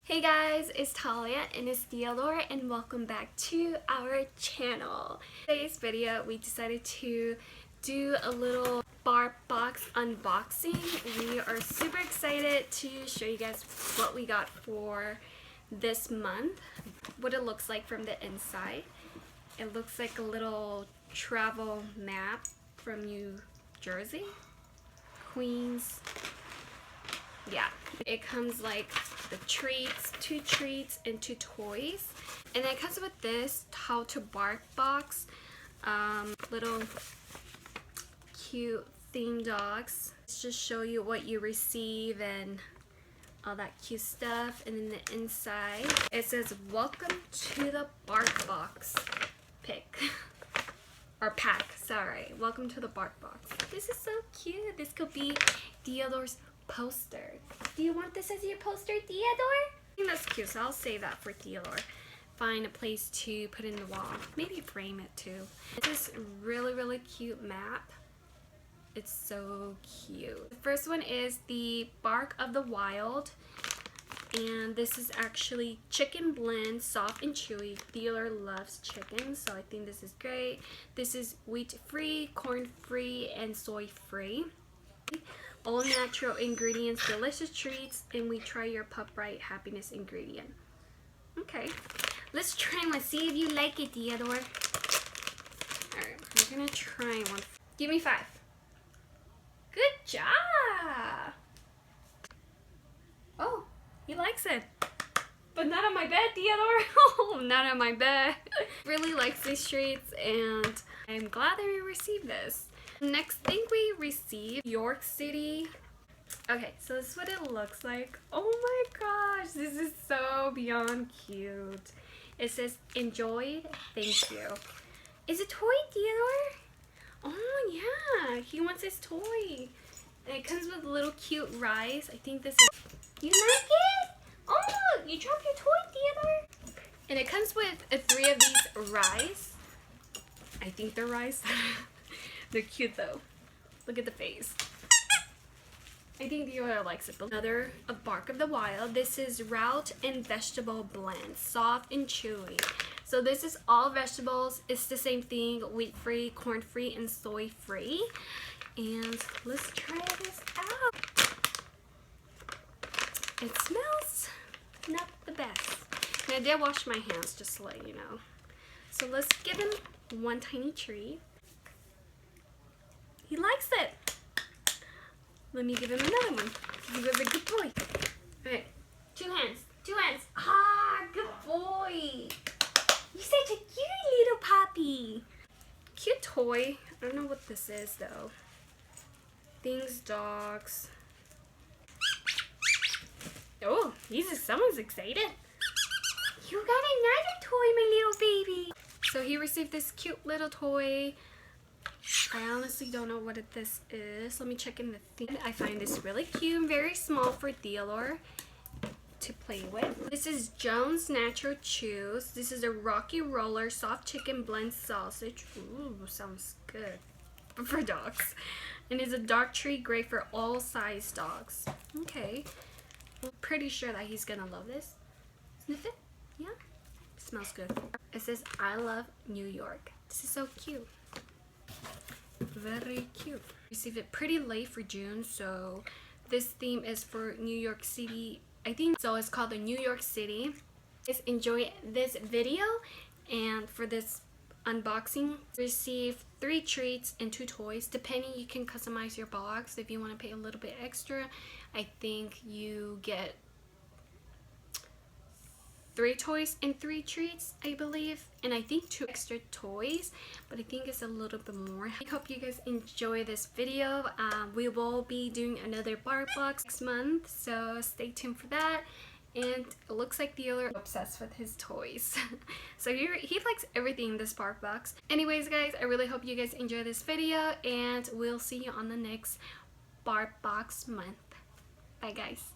Hey guys, it's Talia and it's Theodore and welcome back to our channel. In today's video, we decided to do a little Barkbox unboxing. We are super excited to show you guys what we got for this month, what it looks like from the inside. It looks like a little travel map from New Jersey, Queens. Yeah, it comes like the treats, 2 treats, and 2 toys. And it comes with this how to bark box, little cute theme dogs. Let's just show you what you receive and all that cute stuff. And then the inside, it says welcome to the Barkbox pick. Or pack, sorry. Welcome to the Barkbox. This is so cute. This could be Theodore's poster. Do you want this as your poster, Theodore? I think that's cute, so I'll save that for Theodore. Find a place to put in the wall. Maybe frame it too. It's this really cute map. It's so cute. The first one is the Bark of the Wild. And this is actually chicken blend, soft and chewy. Theodore loves chicken, so I think this is great. This is wheat free, corn free, and soy free. All natural ingredients, delicious treats, and we try your pup right happiness ingredient. Okay, let's try one. See if you like it, Theodore. Alright, I'm gonna try one. Give me 5. Good job! Oh, he likes it. But not on my bed, Theodore. Oh, not on my bed. Really likes these treats, and I'm glad that we received this. Next thing we received, York City. Okay, so this is what it looks like. Oh my gosh, this is so beyond cute. It says, enjoyed, thank you. Is it toy, Theodore? Oh yeah, he wants his toy. And it comes with a little cute rice. I think this is, you like it? Oh, you dropped your toy, Theodore. And it comes with 3 of these rice. I think they're rice. They're cute though. Look at the face. I think Theodore likes it. Another of Bark of the Wild. This is root and vegetable blend, soft and chewy. So this is all vegetables. It's the same thing, wheat free, corn free, and soy free. And let's try this out. It smells not the best. And I did wash my hands, just to let you know. So let's give him one tiny treat. He likes it. Let me give him another one. He was a good boy. Alright, 2 hands. 2 hands. Ah, good boy. You're such a cute little puppy. Cute toy. I don't know what this is though. Things, dogs. Oh, someone's excited. You got another toy, my little baby. So he received this cute little toy. I honestly don't know what this is. Let me check in the thing. I find this really cute and very small for Theodore to play with. This is Jones Natural Chews. This is a Rocky Roller soft chicken blend sausage. Ooh, sounds good. But for dogs. And it's a dog treat, great for all size dogs. Okay. I'm pretty sure that he's gonna love this. Sniff it? Yeah? It smells good. It says, I love New York. This is so cute. Very cute. Received it pretty late for June, so this theme is for New York City. I think so. It's called the New York City. Guys, enjoy this video, and for this unboxing, receive 3 treats and 2 toys. Depending, you can customize your box if you want to pay a little bit extra. I think you get 3 toys and 3 treats, I believe, and I think 2 extra toys, but I think it's a little bit more. I hope you guys enjoy this video. We will be doing another Barkbox next month, so stay tuned for that. And it looks like Theodore is obsessed with his toys. So he likes everything in this Barkbox. Anyways guys, I really hope you guys enjoy this video, and we'll see you on the next Barkbox month. Bye guys.